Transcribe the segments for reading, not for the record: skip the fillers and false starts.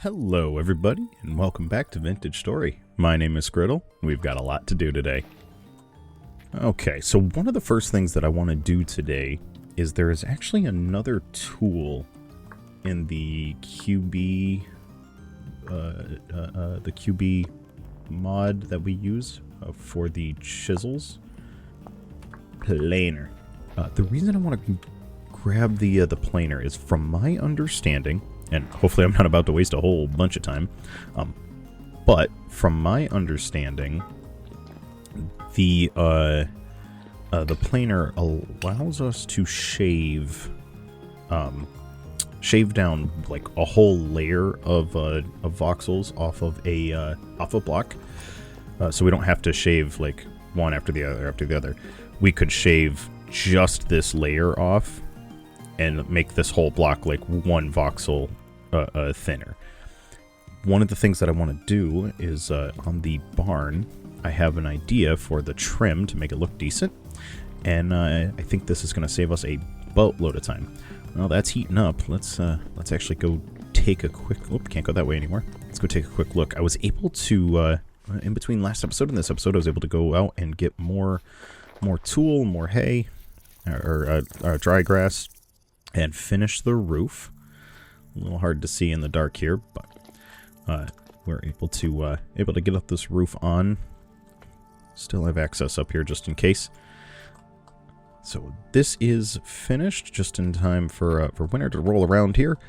Hello everybody, and welcome back to Vintage Story. My name is Scriddle. We've got a lot to do today. Okay, so one of the first things that I want to do today is there is actually another tool in the QB mod that we use for the chisels. Planer. The reason I want to grab the planer is, from my understanding, and hopefully I'm not about to waste a whole bunch of time, but from my understanding, the planer allows us to shave down like a whole layer of voxels off of a block, so we don't have to shave like one after the other. We could shave just this layer off and make this whole block like one voxel thinner. One of the things that I want to do is on the barn, I have an idea for the trim to make it look decent, and I think this is going to save us a boatload of time. Well, that's heating up. Let's actually go take a quick. Oop, can't go that way anymore. Let's go take a quick look. I was able to in between last episode and this episode, I was able to go out and get more tool, more hay, or dry grass, and finish the roof. A little hard to see in the dark here, but we're able to get up this roof on. Still have access up here just in case. So this is finished just in time for winter to roll around here.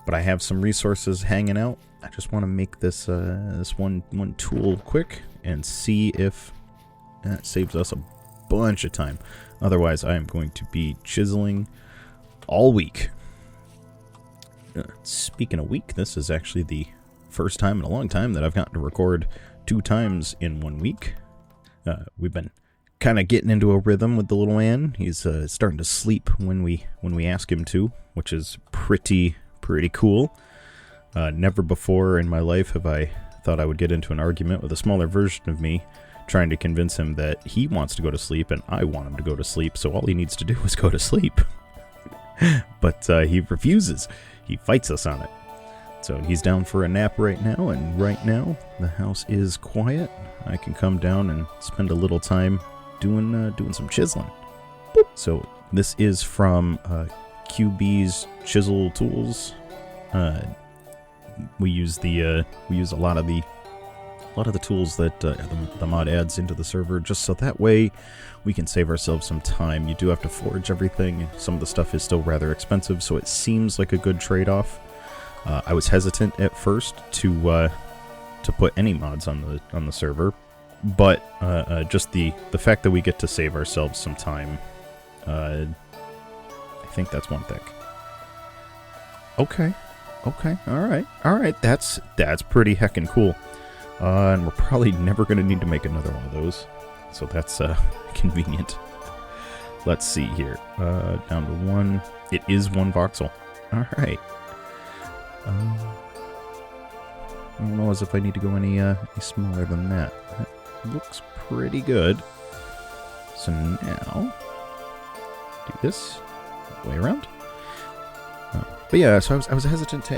But I have some resources hanging out. I just want to make this this one tool quick and see if that saves us a bunch of time. Otherwise, I am going to be chiseling all week. Speaking of week, this is actually the first time in a long time that I've gotten to record 2 times in 1 week. We've been kind of getting into a rhythm with the little man. He's starting to sleep when we ask him to, which is pretty cool. Never before in my life have I thought I would get into an argument with a smaller version of me, trying to convince him that he wants to go to sleep and I want him to go to sleep, so all he needs to do is go to sleep. But he refuses. He fights us on it. So he's down for a nap right now, and right now the house is quiet. I can come down and spend a little time doing some chiseling. Boop. So this is from QB's Chisel Tools. We use a lot of the tools that the mod adds into the server, just so that way we can save ourselves some time. You do have to forge everything. Some of the stuff is still rather expensive, so it seems like a good trade-off. I was hesitant at first to put any mods on the server, but just the fact that we get to save ourselves some time, I think that's one thing. Okay, all right, that's pretty heckin' cool. And we're probably never going to need to make another one of those. So that's convenient. Let's see here. Down to 1. It is 1 voxel. Alright. I don't know as if I need to go any smaller than that. That looks pretty good. So now, do this all the way around. But yeah, so I was hesitant to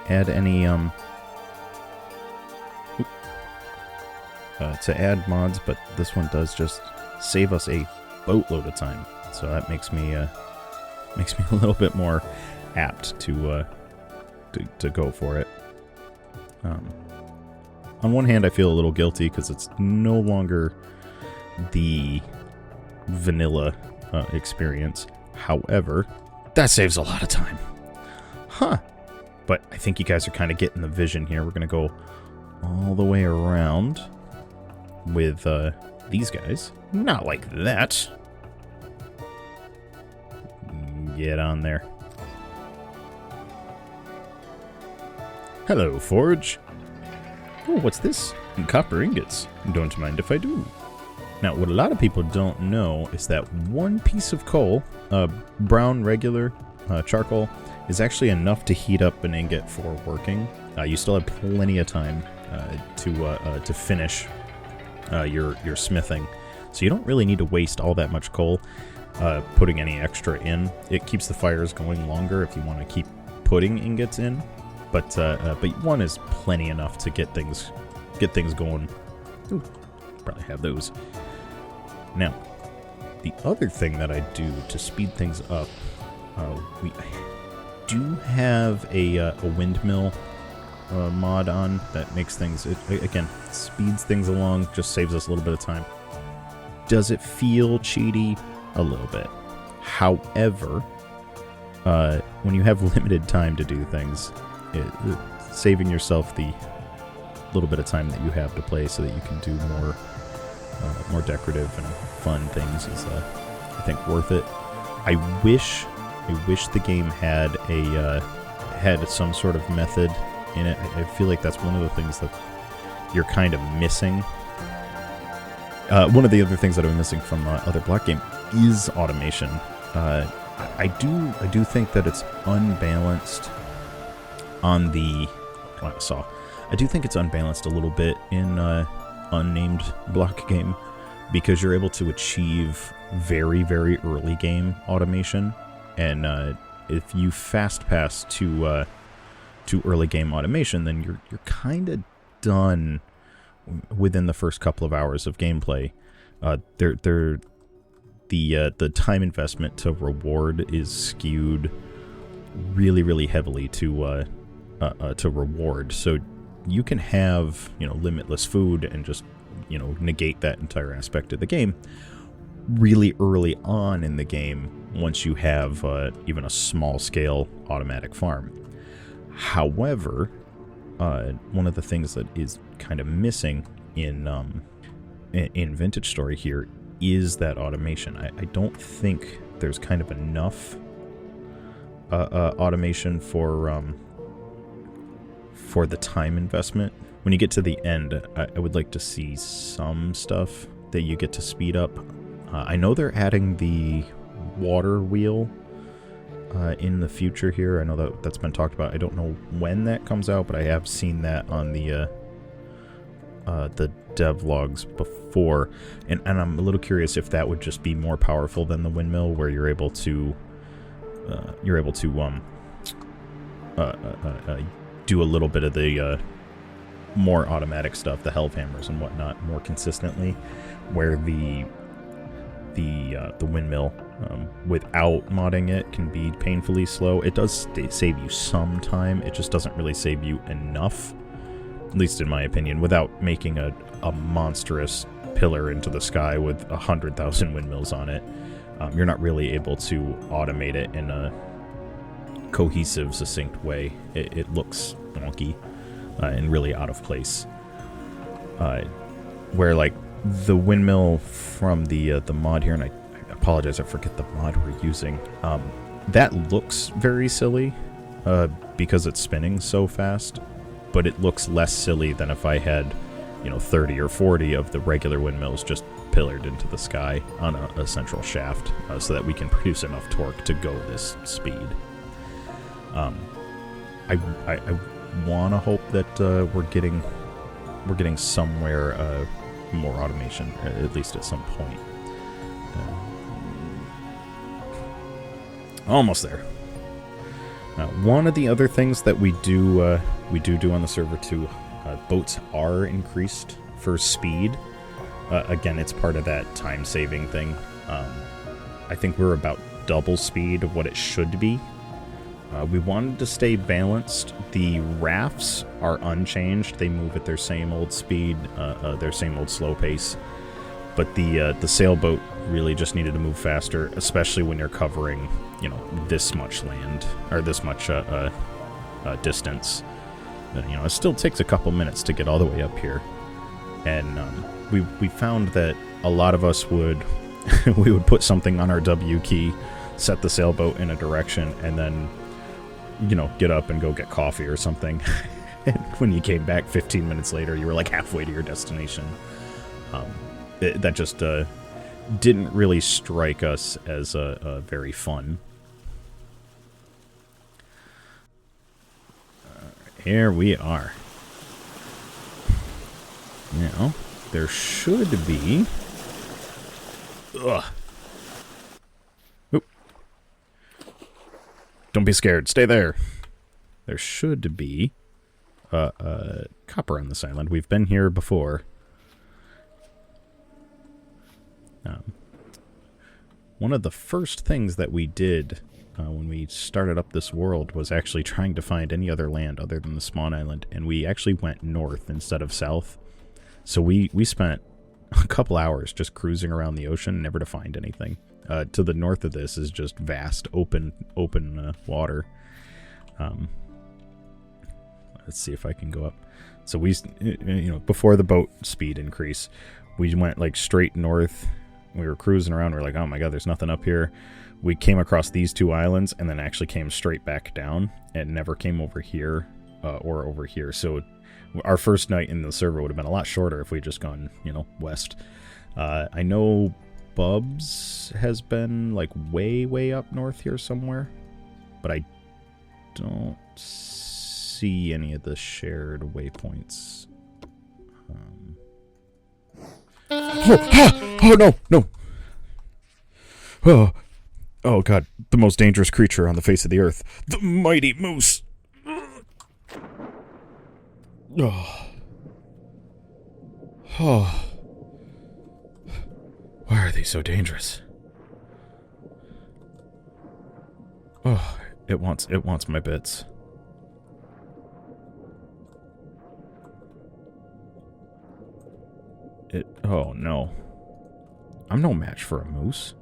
add any to add mods, but this one does just save us a boatload of time, so that makes me a little bit more apt to go for it. On one hand, I feel a little guilty because it's no longer the vanilla experience. However, that saves a lot of time. But I think you guys are kind of getting the vision here. We're gonna go all the way around with these guys. Not like that. Get on there. Hello, Forge. Oh, what's this? Copper ingots. Don't mind if I do. Now, what a lot of people don't know is that 1 piece of coal, brown regular charcoal, is actually enough to heat up an ingot for working. You still have plenty of time to finish your smithing, so you don't really need to waste all that much coal putting any extra in. It keeps the fires going longer if you want to keep putting ingots in, but 1 is plenty enough to get things going. Ooh, probably have those. Now, the other thing that I do to speed things up, we do have a windmill mod on that makes things, again, speeds things along, just saves us a little bit of time. Does it feel cheaty? A little bit. However, when you have limited time to do things, saving yourself the little bit of time that you have to play so that you can do more decorative and fun things is, I think, worth it. I wish the game had had some sort of method in it. I feel like that's one of the things that you're kind of missing. One of the other things that I'm missing from other block game is automation. I do think that it's unbalanced on the saw. I do think it's unbalanced a little bit in unnamed block game because you're able to achieve very, very early game automation, and if you fast pass to early game automation, then you're kind of done within the first couple of hours of gameplay. The time investment to reward is skewed really, really heavily to reward. So you can have, limitless food and just, negate that entire aspect of the game really early on in the game once you have even a small scale automatic farm. However, one of the things that is kind of missing in Vintage Story here is that automation. I don't think there's kind of enough automation for the time investment. When you get to the end, I would like to see some stuff that you get to speed up. I know they're adding the water wheel in the future here. I know that's been talked about. I don't know when that comes out, but I have seen that on the devlogs before, and I'm a little curious if that would just be more powerful than the windmill, where you're able to do a little bit of the more automatic stuff, the hellhammers and whatnot, more consistently, where the windmill, without modding it, can be painfully slow. It does save you some time. It just doesn't really save you enough, at least in my opinion, without making a monstrous pillar into the sky with 100,000 windmills on it. You're not really able to automate it in a cohesive, succinct way. It looks wonky and really out of place. Where, like, the windmill from the mod here, and I apologize, I forget the mod we're using. That looks very silly because it's spinning so fast, but it looks less silly than if I had, 30 or 40 of the regular windmills just pillared into the sky on a central shaft, so that we can produce enough torque to go this speed. I want to hope that we're getting somewhere more automation, at least at some point. Almost there. One of the other things that we do on the server too, boats are increased for speed. Again, it's part of that time-saving thing. I think we're about double speed of what it should be. We wanted to stay balanced. The rafts are unchanged. They move at their same old speed, their same old slow pace. But the sailboat really just needed to move faster, especially when you're covering, this much land, or this much distance. It still takes a couple minutes to get all the way up here. And we found that a lot of us would we would put something on our W key, set the sailboat in a direction, and then get up and go get coffee or something. And when you came back 15 minutes later, you were like halfway to your destination. That just didn't really strike us as very fun. Here we are. Now, there should be... Ugh. Oop. Don't be scared. Stay there. there should be copper on this island. We've been here before. One of the first things that we did when we started up this world was actually trying to find any other land other than the spawn island, and we actually went north instead of south. So we spent a couple hours just cruising around the ocean, never to find anything. To the north of this is just vast open water. Let's see if I can go up. So we, before the boat speed increase, we went like straight north. We were cruising around. We're like, oh my god, there's nothing up here. We came across these two islands and then actually came straight back down and never came over here or over here. So our first night in the server would have been a lot shorter if we'd just gone, west. I know Bubs has been like way up north here somewhere, but I don't see any of the shared waypoints. Oh no! Oh god, the most dangerous creature on the face of the earth. The mighty moose! Oh. Why are they so dangerous? Oh, it wants my bits. Oh no. I'm no match for a moose.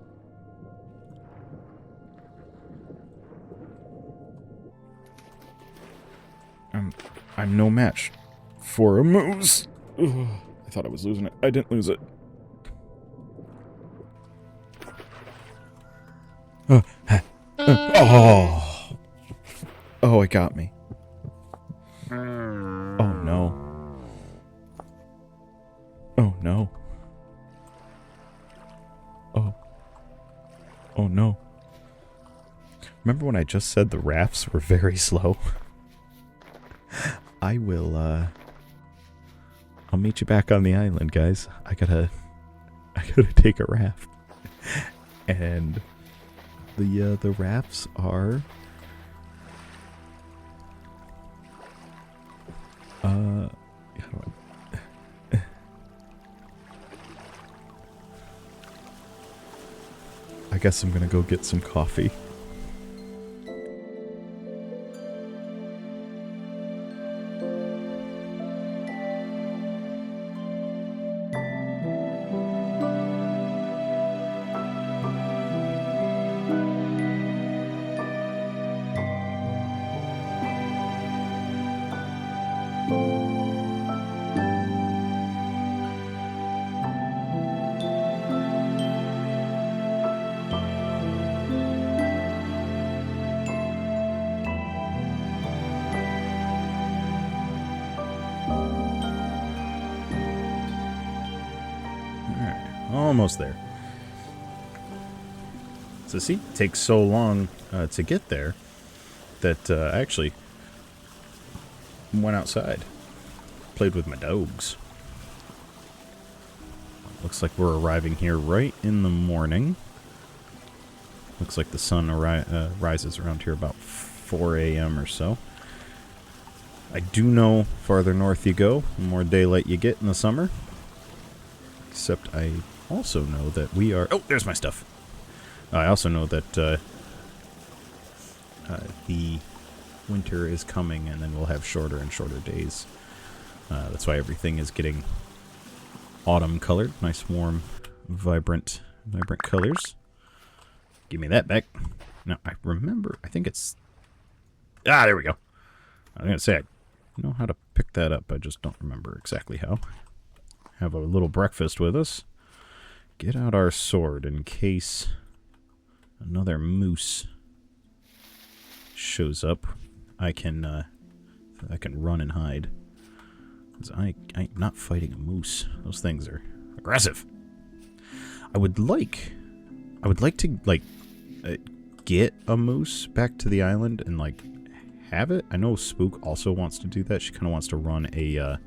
I'm no match for a moose. Ugh, I thought I was losing it. I didn't lose it. Oh, it got me. Oh no. Oh no. Oh no. Remember when I just said the rafts were very slow? I'll meet you back on the island, guys. I gotta take a raft. And the rafts are I guess I'm gonna go get some coffee. Almost there. So see, it takes so long to get there that I actually went outside, played with my dogs. Looks like we're arriving here right in the morning. Looks like the sun rises around here about 4 a.m. or so. I do know farther north you go, the more daylight you get in the summer. Except I also know that we are... Oh, there's my stuff. I also know that the winter is coming, and then we'll have shorter and shorter days. That's why everything is getting autumn colored. Nice, warm, vibrant colors. Give me that back. Now, I remember... I think it's... Ah, there we go. I was going to say, I know how to pick that up. I just don't remember exactly how. Have a little breakfast with us. Get out our sword in case another moose shows up. I can run and hide. 'Cause I'm not fighting a moose. Those things are aggressive. I would like to get a moose back to the island and have it. I know Spook also wants to do that. She kind of wants to run a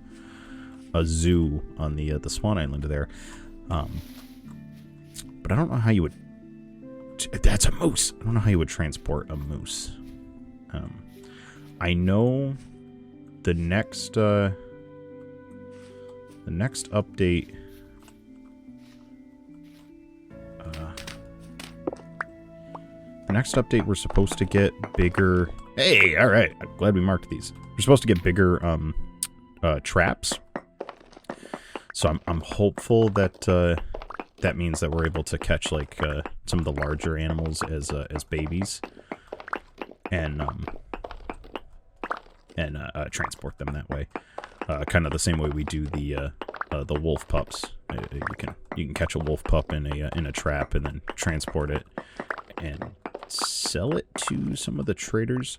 zoo on the spawn island there. But I don't know how you would... That's a moose! I don't know how you would transport a moose. I know the next update. The next update, we're supposed to get bigger. Hey, all right. I'm glad we marked these. We're supposed to get bigger traps. So I'm hopeful that that means that we're able to catch like some of the larger animals as babies, and transport them that way. Kind of the same way we do the wolf pups. You can catch a wolf pup in a trap and then transport it and sell it to some of the traders.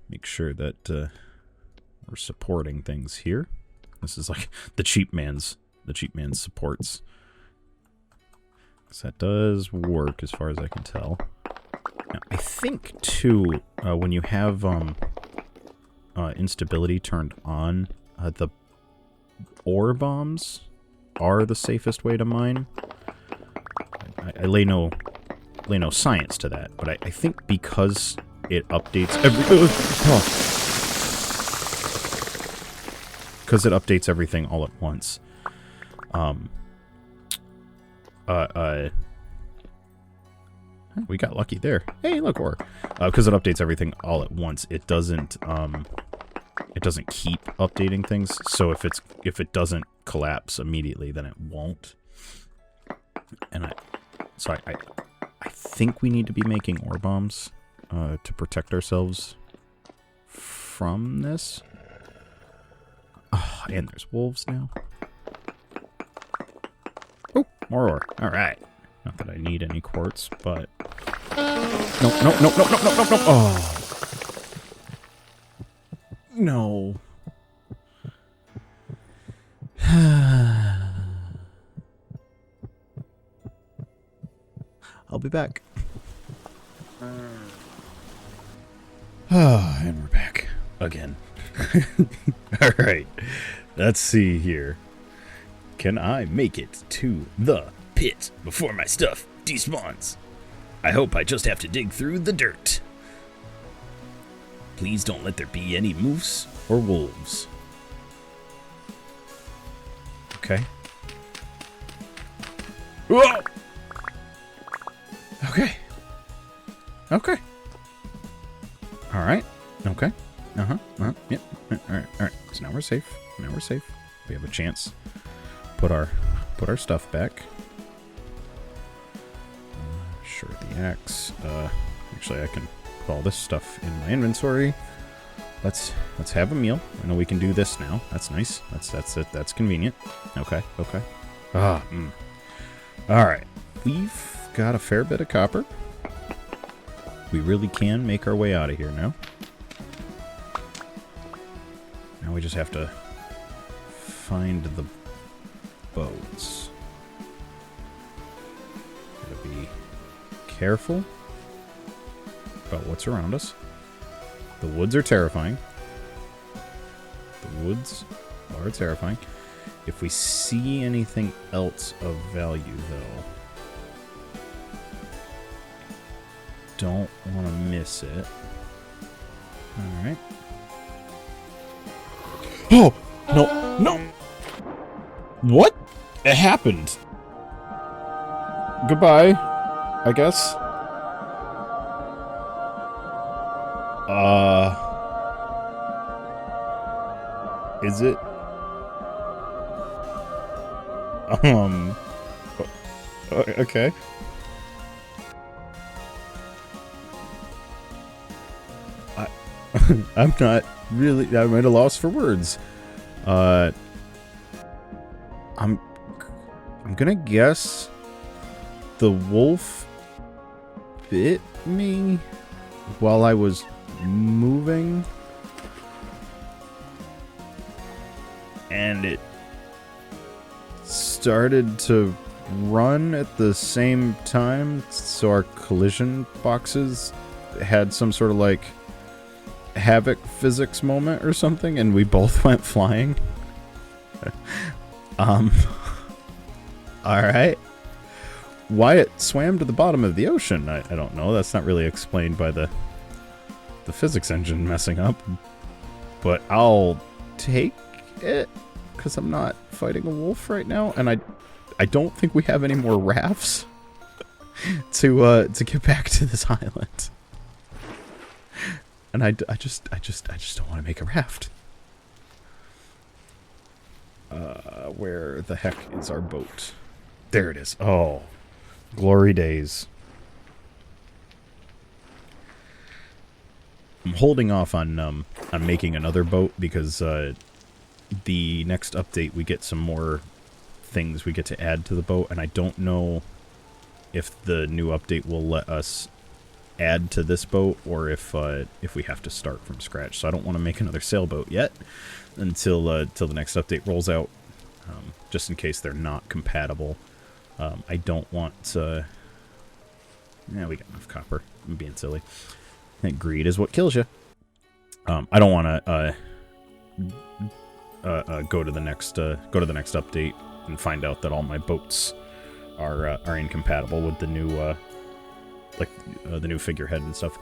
Make sure that we're supporting things here. This is like the cheap man's supports. So that does work as far as I can tell. Now, I think too, when you have instability turned on, the ore bombs are the safest way to mine. I lay no science to that, but I think because it updates because it updates everything all at once. We got lucky there. Hey, look, ore. Because it updates everything all at once, it doesn't keep updating things. So if it doesn't collapse immediately, then it won't. And I think we need to be making ore bombs to protect ourselves from this. Oh, and there's wolves now. Oh, more ore. All right. Not that I need any quartz, but no. Oh, no. I'll be back. And we're back again. All right. Let's see here. Can I make it to the pit before my stuff despawns? I hope I just have to dig through the dirt. Please don't let there be any moose or wolves. Okay. Whoa! Okay. Okay. All right. Okay. Yep. All right. So now we're safe. We have a chance. Put our stuff back. Sure, the axe. Actually, I can put all this stuff in my inventory. Let's have a meal. I know we can do this now. That's nice. That's it. That's convenient. Okay. All right. We've got a fair bit of copper. We really can make our way out of here now. Now we just have to find the boats. Gotta be careful about what's around us. The woods are terrifying. If we see anything else of value, though, don't want to miss it. All right. Oh! No! What? It happened. Goodbye, I guess. Is it? Okay. I'm not really. I'm at a loss for words. I'm gonna guess the wolf bit me while I was moving, and it started to run at the same time, so our collision boxes had some sort of like havoc physics moment or something, and we both went flying. Alright. Why it swam to the bottom of the ocean, I don't know. That's not really explained by the the physics engine messing up, but I'll take it because I'm not fighting a wolf right now, and I don't think we have any more rafts to get back to this island. And I just don't want to make a raft. Where the heck is our boat? There it is. Oh, glory days. I'm holding off on making another boat because the next update we get some more things we get to add to the boat, and I don't know if the new update will let us add to this boat or if we have to start from scratch. So I don't want to make another sailboat yet until the next update rolls out, just in case they're not compatible. I don't want to... Yeah, we got enough copper. I'm being silly. I think greed is what kills you. I don't want to go to the next update and find out that all my boats are incompatible with the new the new figurehead and stuff.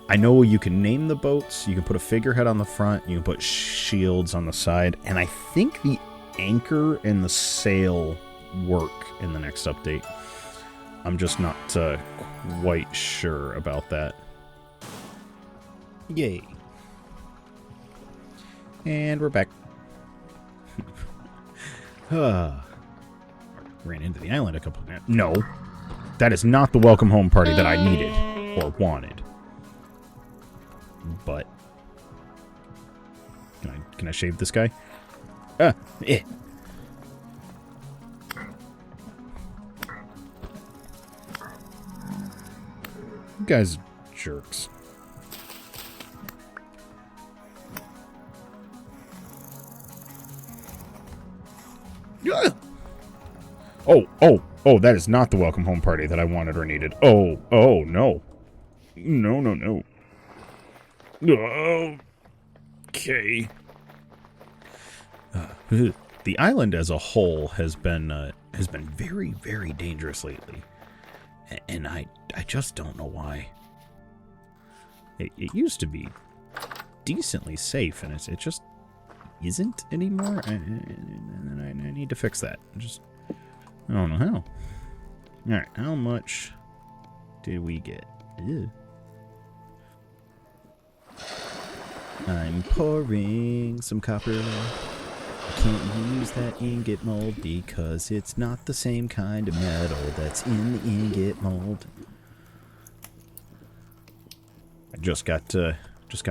I know you can name the boats. You can put a figurehead on the front. You can put shields on the side, and I think the anchor and the sail work in the next update. I'm just not quite sure about that. Yay. And we're back. Ran into the island a couple of minutes. No. That is not the welcome home party that I needed or wanted. But can I shave this guy? You guys jerks. Oh, that is not the welcome home party that I wanted or needed. Oh, no. No. Okay. The island as a whole has been very, very dangerous lately. And I just don't know why. It used to be decently safe, and it just isn't anymore. And I need to fix that. I don't know how. Alright, how much did we get? Ew. I'm pouring some copper. I can't use that ingot mold because it's not the same kind of metal that's in the ingot mold. I just got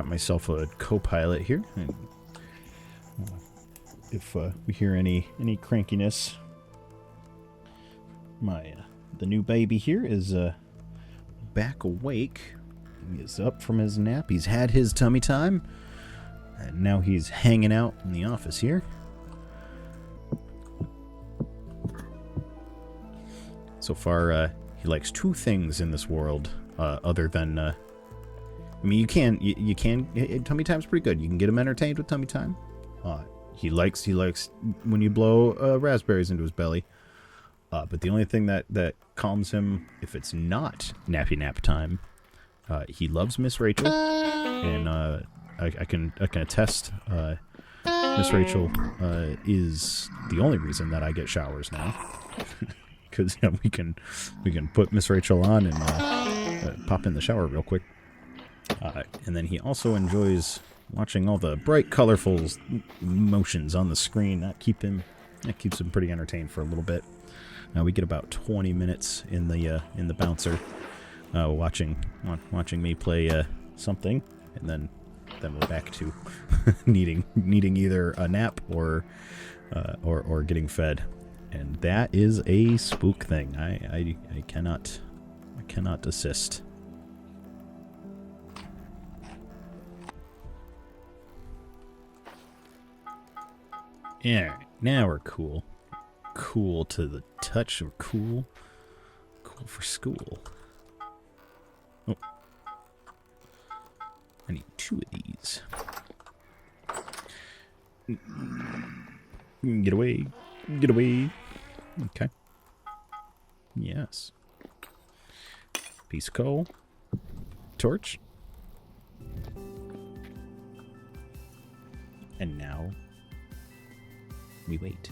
myself a co-pilot here. And if we hear any crankiness, the new baby here is back awake. He is up from his nap. He's had his tummy time, and now he's hanging out in the office here. So far, he likes two things in this world, other than, I mean, you can, tummy time's pretty good. You can get him entertained with tummy time. He likes when you blow raspberries into his belly. But the only thing that calms him, if it's not nappy nap time, he loves Miss Rachel, and I can attest. Miss Rachel is the only reason that I get showers now, because we can put Miss Rachel on and pop in the shower real quick. And then he also enjoys watching all the bright, colorful motions on the screen. That keeps him pretty entertained for a little bit. We get about 20 minutes in the bouncer, watching me play something, and then we're back to needing either a nap or getting fed, and that is a spook thing. I cannot assist. Yeah, now we're cool. Cool to the touch, or cool for school. Oh, I need 2 of these. Get away. Okay. Yes. Piece of coal. Torch. And now we wait.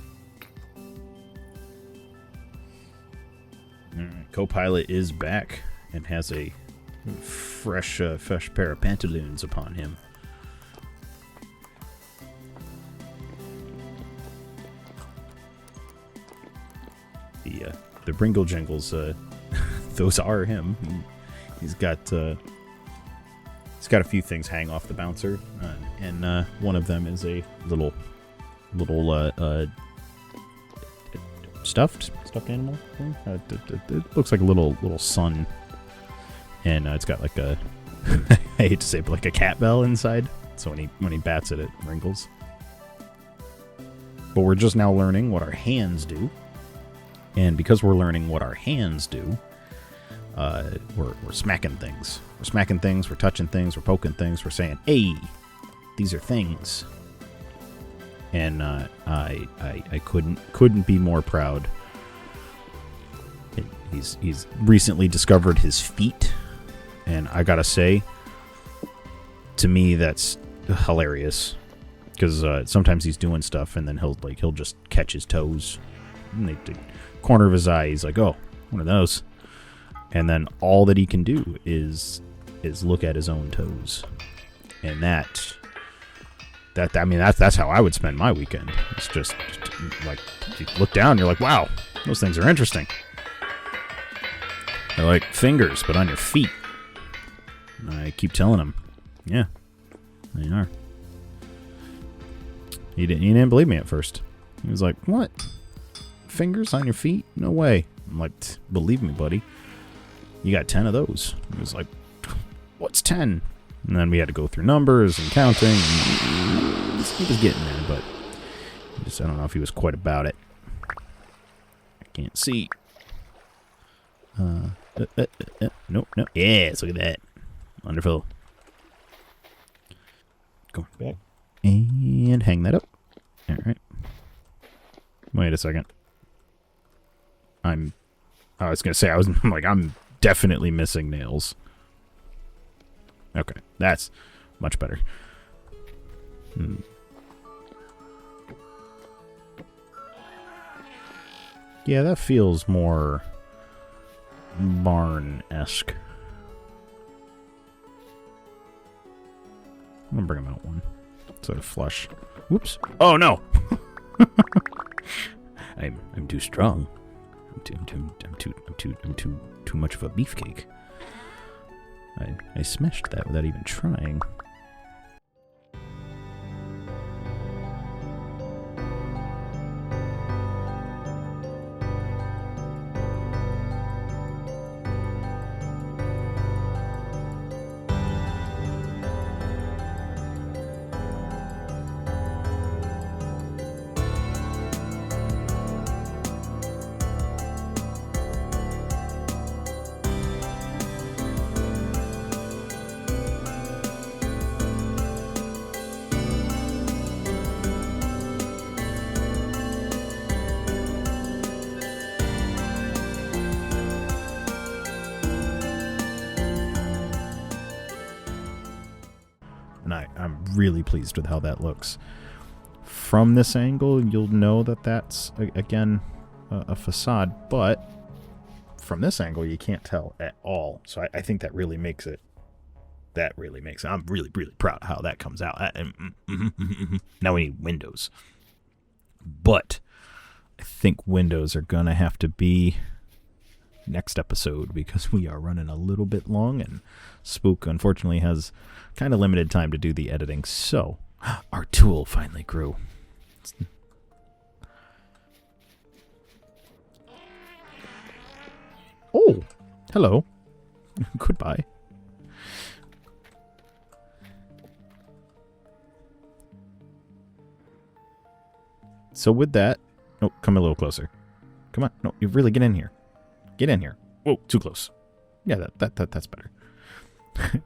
Alright, Copilot is back and has a fresh pair of pantaloons upon him. The Bringle Jingles, those are him. He's got a few things hang off the bouncer, and one of them is a little stuffed animal thing. It looks like a little sun, and it's got like a I hate to say it, but like a cat bell inside. So when he bats it wrinkles. But we're just now learning what our hands do. And because we're learning what our hands do, we're smacking things. We're smacking things, we're touching things, we're poking things, we're saying, hey, these are things. And I couldn't be more proud. He's recently discovered his feet, and I gotta say, to me that's hilarious. Because sometimes he's doing stuff, and then he'll just catch his toes. And the corner of his eye, he's like, oh, one of those. And then all that he can do is look at his own toes. And that's how I would spend my weekend. It's just like, you look down, you're like, wow, those things are interesting. They're like fingers, but on your feet. And I keep telling him, yeah, they are. He didn't believe me at first. He was like, what? Fingers on your feet? No way. I'm like, believe me, buddy. You got 10 of those. He was like, what's 10? And then we had to go through numbers and counting. And he was getting there, but I don't know if he was quite about it. I can't see. Nope. Yes, look at that. Wonderful. Go back. And hang that up. Alright. Wait a second. I was going to say, I'm definitely missing nails. Okay, that's much better. Yeah, that feels more barn-esque. I'm going to bring him out one. Sort of flush. Whoops. Oh, no! I'm too strong. I'm too much of a beefcake. I smashed that without even trying. And I'm really pleased with how that looks. From this angle, you'll know that that's, again, a facade, but from this angle, you can't tell at all. So I think that really makes it. I'm really, really proud of how that comes out. Now we need windows. But I think windows are going to have to be next episode because we are running a little bit long, and Spook, unfortunately, has kind of limited time to do the editing. So our tool finally grew. Oh, hello. Goodbye. So with that, oh, come a little closer. Come on, no, you really get in here. Get in here. Whoa, too close. Yeah, that's better.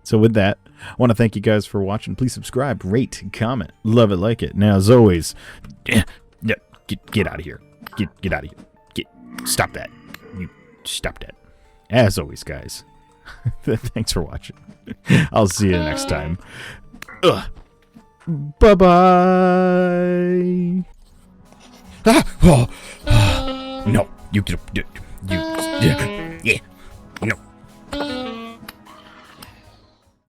So with that, I want to thank you guys for watching. Please subscribe, rate, comment, love it, like it. Now, as always, get out of here. Get out of here. Stop that. You stop that. As always, guys, thanks for watching. I'll see you next time. Ugh. Bye-bye. No, you, yeah, no.